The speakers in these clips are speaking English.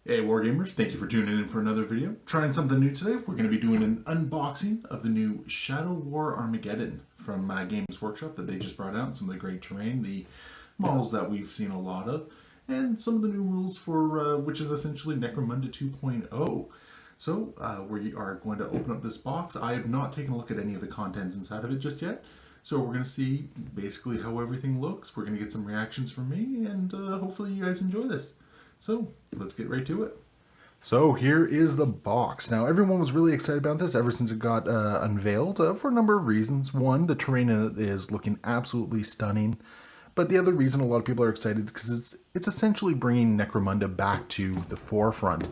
Hey Wargamers, thank you for tuning in for another video. Trying something new today. We're going to be doing an unboxing of the new Shadow War Armageddon from Games Workshop that they just brought out. Some of the great terrain, the models that we've seen a lot of, and some of the new rules for which is essentially Necromunda 2.0. So we are going to open up this box. I have not taken a look at any of the contents inside of it just yet. So we're going to see basically how everything looks. We're going to get some reactions from me, and hopefully you guys enjoy this. So let's get right to it. So here is the box. Now everyone was really excited about this ever since it got unveiled for a number of reasons. One, the terrain in it is looking absolutely stunning. But the other reason a lot of people are excited because it's essentially bringing Necromunda back to the forefront.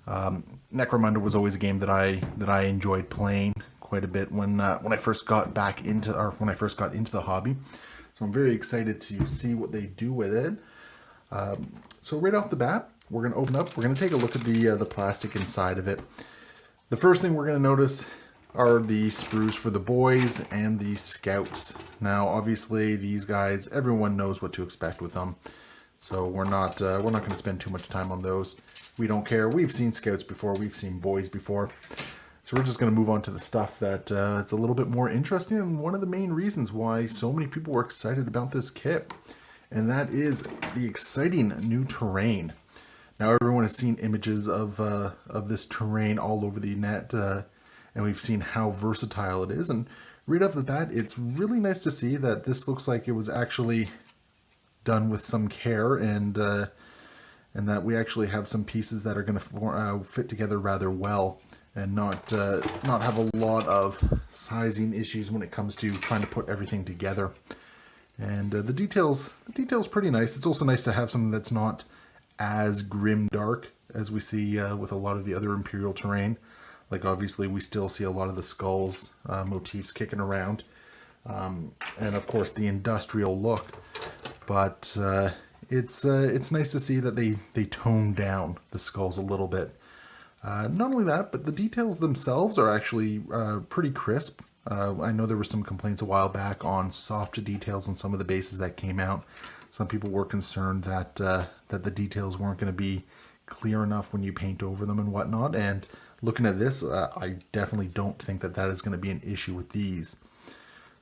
Necromunda was always a game that I enjoyed playing quite a bit when I first got into the hobby. So I'm very excited to see what they do with it. So right off the bat, we're going to open up. We're going to take a look at the plastic inside of it. The first thing we're going to notice are the sprues for the boys and the scouts. Now, obviously, these guys, everyone knows what to expect with them. So we're not going to spend too much time on those. We don't care. We've seen scouts before. We've seen boys before. So we're just going to move on to the stuff that it's a little bit more interesting, and one of the main reasons why so many people were excited about this kit. And that is the exciting new terrain. Now everyone has seen images of this terrain all over the net, and we've seen how versatile it is. And right off the bat, it's really nice to see that this looks like it was actually done with some care, and that we actually have some pieces that are going to fit together rather well, and not have a lot of sizing issues when it comes to trying to put everything together. And the detail's pretty nice. It's also nice to have something that's not as grim dark as we see with a lot of the other Imperial terrain. Like obviously we still see a lot of the skulls motifs kicking around. And of course the industrial look. But it's nice to see that they tone down the skulls a little bit. Not only that, but the details themselves are actually pretty crisp. I know there were some complaints a while back on soft details on some of the bases that came out. Some people were concerned that that the details weren't going to be clear enough when you paint over them and whatnot. And looking at this, I definitely don't think that is going to be an issue with these.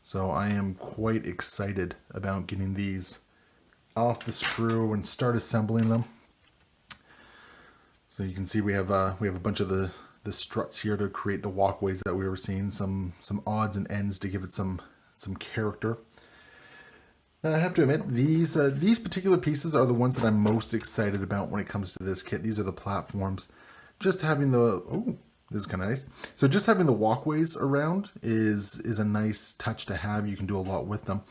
So I am quite excited about getting these off the sprue and start assembling them. So you can see we have a bunch of the struts here to create the walkways that we were seeing, some odds and ends to give it some character. Now, I have to admit, these particular pieces are the ones that I'm most excited about when it comes to this kit. These are the platforms. Just having this is kind of nice. So just having the walkways around is a nice touch to have. You can do a lot with them.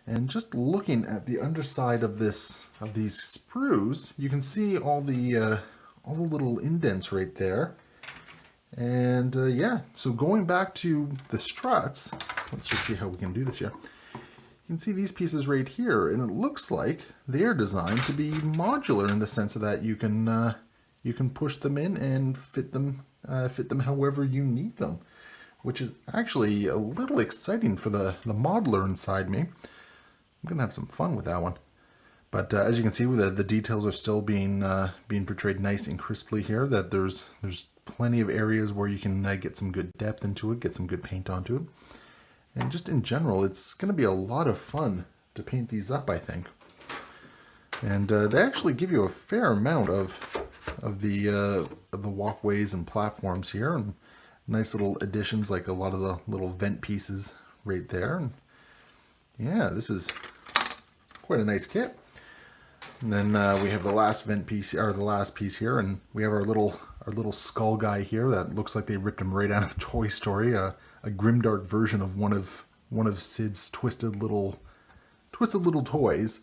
And just looking at the underside of these sprues, you can see all the little indents right there. And yeah, so going back to the struts, let's just see how we can do this here. You can see these pieces right here, and it looks like they are designed to be modular in the sense of that you can push them in and fit them however you need them, which is actually a little exciting for the modeler inside me. I'm gonna have some fun with that one. But as you can see, the details are still being portrayed nice and crisply here. That there's plenty of areas where you can get some good depth into it, get some good paint onto it. And just in general, it's going to be a lot of fun to paint these up, I think. And they actually give you a fair amount of the walkways and platforms here, and nice little additions like a lot of the little vent pieces right there. And yeah, this is quite a nice kit. And then we have the last vent piece, or the last piece here, and we have our little skull guy here that looks like they ripped him right out of Toy Story, a grimdark version of one of Sid's twisted little toys.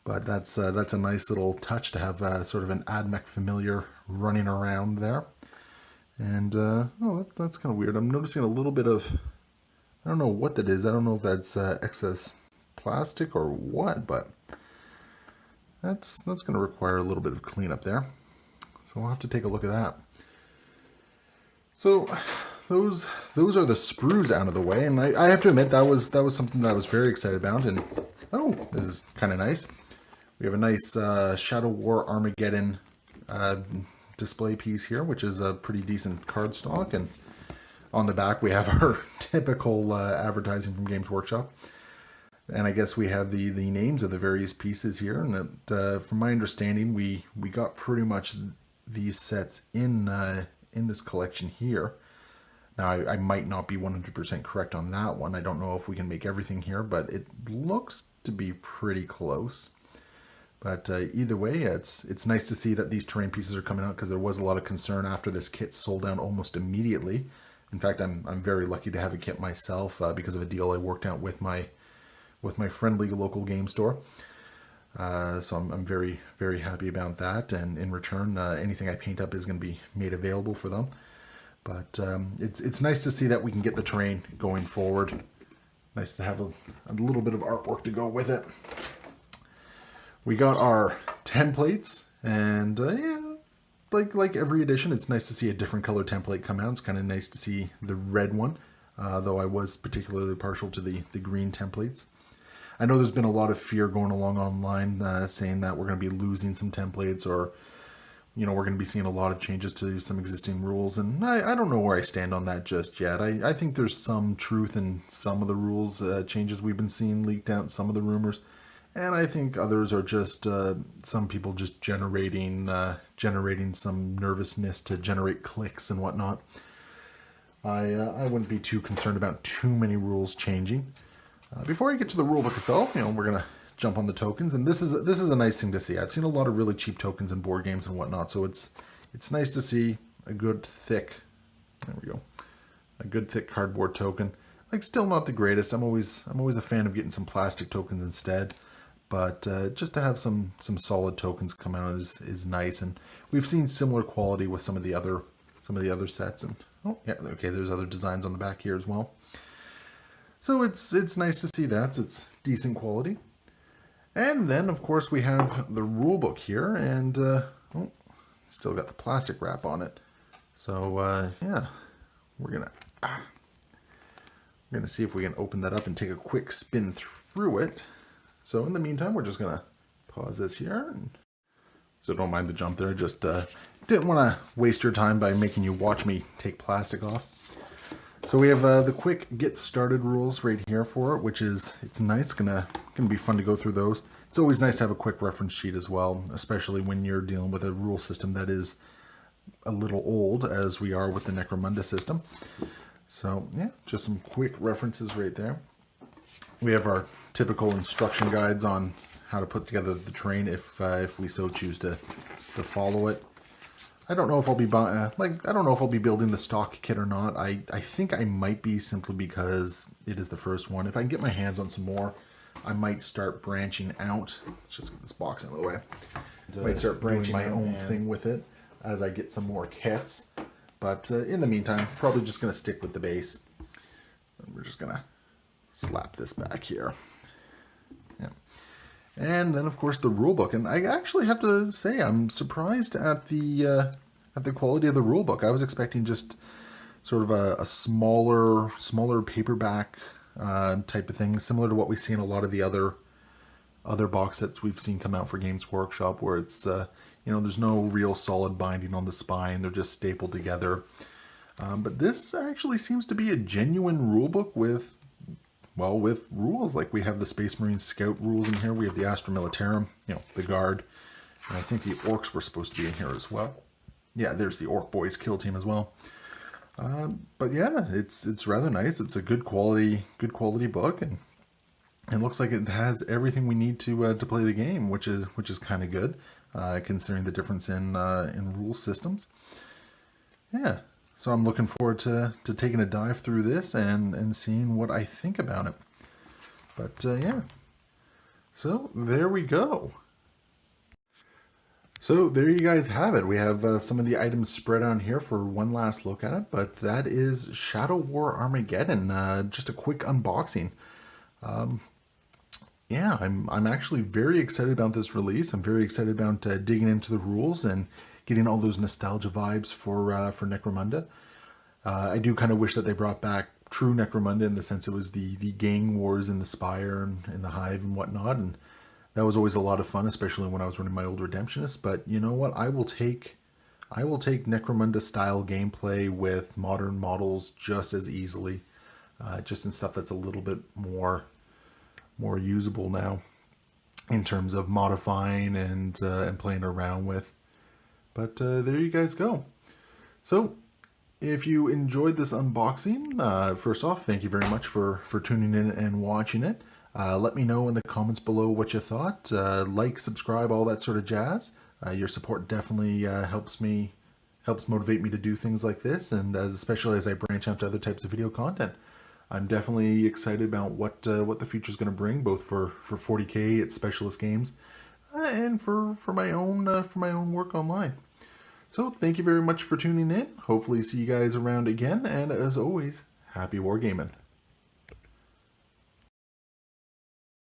But that's a nice little touch to have sort of an AdMech familiar running around there. And oh, that's kind of weird. I'm noticing a little bit of, I don't know what that is. I don't know if that's excess plastic or what, but that's going to require a little bit of cleanup there. So we'll have to take a look at that. So those are the sprues out of the way, and I have to admit that was something that I was very excited about. And oh, this is kind of nice. We have a nice Shadow War Armageddon display piece here, which is a pretty decent cardstock. And on the back, we have our typical advertising from Games Workshop. And I guess we have the names of the various pieces here. And from my understanding, we got pretty much these sets in this collection here. Now, I might not be 100% correct on that one. I don't know if we can make everything here, but it looks to be pretty close. But either way, it's nice to see that these terrain pieces are coming out, because there was a lot of concern after this kit sold out almost immediately. In fact, I'm very lucky to have a kit myself because of a deal I worked out with my friendly local game store. So I'm very, very happy about that. And in return, anything I paint up is going to be made available for them. But it's nice to see that we can get the terrain going forward. Nice to have a little bit of artwork to go with it. We got our templates, and yeah, like every edition, it's nice to see a different color template come out. It's kind of nice to see the red one, though I was particularly partial to the green templates. I know there's been a lot of fear going along online saying that we're going to be losing some templates, or we're going to be seeing a lot of changes to some existing rules, and I don't know where I stand on that just yet. I think there's some truth in some of the rules changes we've been seeing leaked out, some of the rumors, and I think others are just some people just generating some nervousness to generate clicks and whatnot. I wouldn't be too concerned about too many rules changing. Before I get to the rulebook itself, we're gonna jump on the tokens, and this is a nice thing to see. I've seen a lot of really cheap tokens in board games and whatnot, so it's nice to see a good thick, there we go, a good thick cardboard token. Like, still not the greatest. I'm always a fan of getting some plastic tokens instead, but just to have some solid tokens come out is nice. And we've seen similar quality with some of the other sets. And oh yeah, okay, there's other designs on the back here as well. So it's nice to see that. It's decent quality. And then, of course, we have the rule book here, and oh, still got the plastic wrap on it. So yeah, we're gonna see if we can open that up and take a quick spin through it. So in the meantime, we're just gonna pause this here. So don't mind the jump there. Just didn't want to waste your time by making you watch me take plastic off. So we have the quick get started rules right here for it, which is, it's nice, gonna be fun to go through those. It's always nice to have a quick reference sheet as well, especially when you're dealing with a rule system that is a little old, as we are with the Necromunda system. So yeah, just some quick references right there. We have our typical instruction guides on how to put together the terrain if we so choose to follow it. I don't know if I'll be I don't know if I'll be building the stock kit or not. I think I might be, simply because it is the first one. If I can get my hands on some more, I might start branching out. Let's just get this box out of the way. I might start branching my own thing with it as I get some more kits. But in the meantime, probably just going to stick with the base. And we're just going to slap this back here. Yeah. And then, of course, the rulebook. And I actually have to say, I'm surprised at the quality of the rulebook. I was expecting just sort of a smaller paperback type of thing, similar to what we see in a lot of the other box sets we've seen come out for Games Workshop, where it's there's no real solid binding on the spine. They're just stapled together. But this actually seems to be a genuine rulebook with rules. Like, we have the Space Marine Scout rules in here. We have the Astra Militarum, the Guard. And I think the Orcs were supposed to be in here as well. Yeah, there's the Orc Boys kill team as well. But yeah, it's rather nice. It's a good quality book, and it looks like it has everything we need to play the game, which is kind of good, considering the difference in rule systems. Yeah. So I'm looking forward to taking a dive through this and seeing what I think about it. But yeah, so there we go. So there you guys have it. We have some of the items spread on here for one last look at it, but that is Shadow War Armageddon. Just a quick unboxing. Yeah, I'm actually very excited about this release. I'm very excited about digging into the rules and getting all those nostalgia vibes for Necromunda. I do kind of wish that they brought back true Necromunda, in the sense it was the gang wars in the Spire and the Hive and whatnot, and that was always a lot of fun, especially when I was running my old Redemptionist. But you know what? I will take I will take Necromunda style gameplay with modern models just as easily, just in stuff that's a little bit more usable now in terms of modifying and playing around with. But there you guys go. So if you enjoyed this unboxing, first off, thank you very much for tuning in and watching it. Let me know in the comments below what you thought. Like, subscribe, all that sort of jazz. Your support definitely helps motivate me to do things like this, and especially as I branch out to other types of video content. I'm definitely excited about what the future is going to bring, both for 40K at Specialist Games and for my own work online. So thank you very much for tuning in. Hopefully see you guys around again, and as always, happy wargaming.